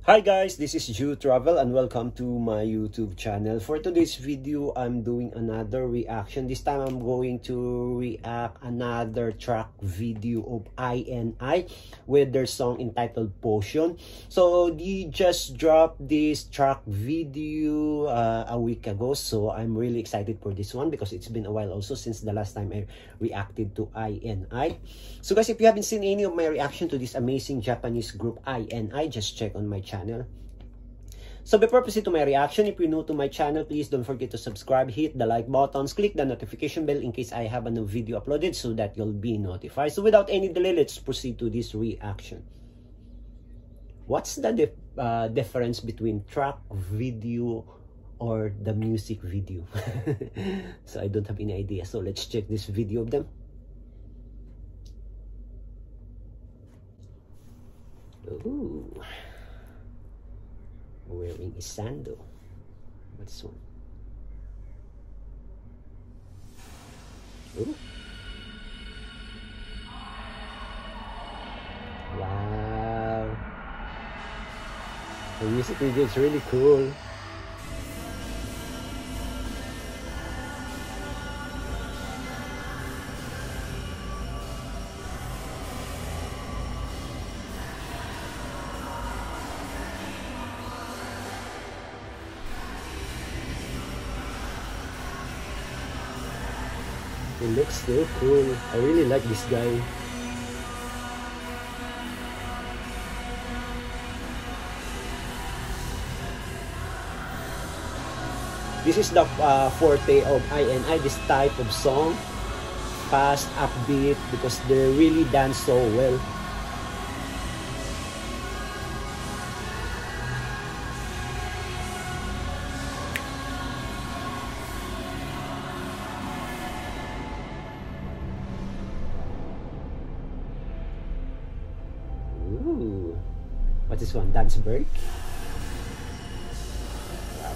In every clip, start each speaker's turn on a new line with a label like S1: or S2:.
S1: Hi guys, this is Ju Travel and welcome to my YouTube channel. For today's video, I'm doing another reaction. This time I'm going to react another track video of INI with their song entitled Potion. So they just dropped this track video a week ago, so I'm really excited for this one because it's been a while also since the last time I reacted to INI. So guys, if you haven't seen any of my reaction to this amazing Japanese group INI, just check on my channel. So before proceed to my reaction, if you're new to my channel, please don't forget to subscribe, hit the like buttons, click the notification bell in case I have a new video uploaded so that you'll be notified. So without any delay, let's proceed to this reaction. What's the difference between track video or the music video? So I don't have any idea. So let's check this video of them. Ooh. Wearing a sandal. What's this one? Ooh. Wow. The music video is really cool. It looks so cool. I really like this guy. This is the forte of INI, this type of song. Fast, upbeat, because they really dance so well. Ooh, what's this one? Dance break? Wow.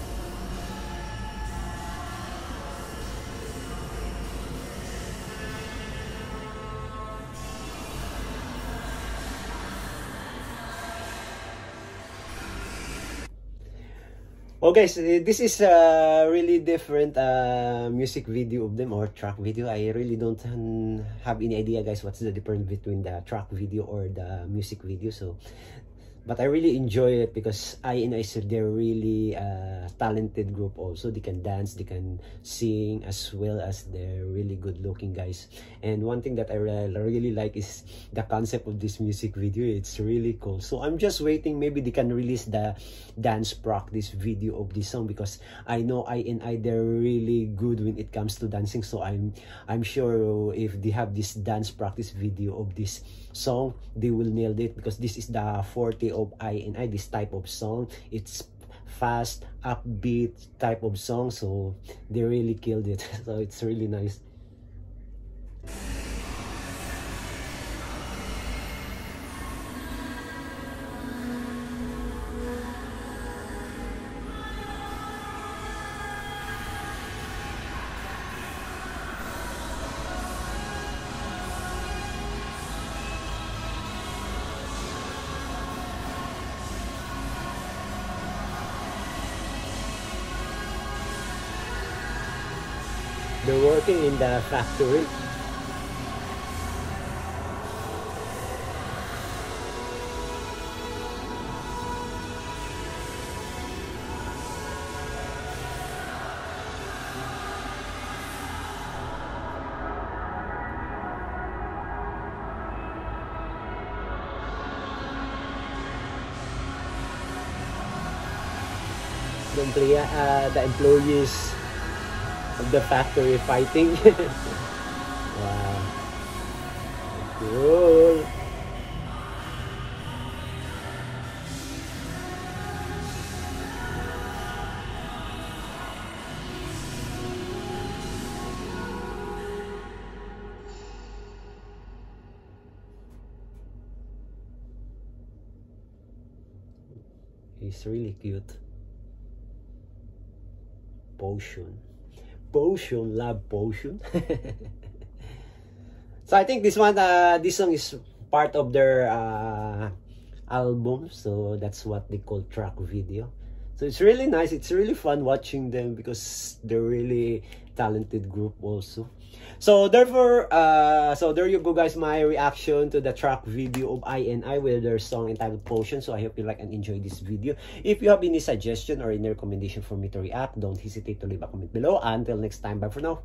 S1: Well guys, this is a really different music video of them, or track video. I really don't have any idea guys what's the difference between the track video or the music video. So but I really enjoy it because INI, they're really talented group also. They can dance, they can sing, as well as they're really good looking guys. And one thing that I really like is the concept of this music video. It's really cool. So I'm just waiting, maybe they can release the dance practice video of this song, because I know INI, they're really good when it comes to dancing. So I'm sure if they have this dance practice video of this song, they will nail it, because this is the forte of INI, this type of song. It's fast, upbeat type of song, so they really killed it. So it's really nice. They're working in the factory. The employees of the factory fighting. Wow, cool. He's really cute. Potion. Potion, love potion. So I think this one, this song is part of their album, so that's what they call track video. So it's really nice, it's really fun watching them because they're really talented group also. So therefore, so there you go guys, my reaction to the track video of INI with their song entitled Potion. So I hope you like and enjoy this video. If you have any suggestion or any recommendation for me to react, don't hesitate to leave a comment below. Until next time, bye for now.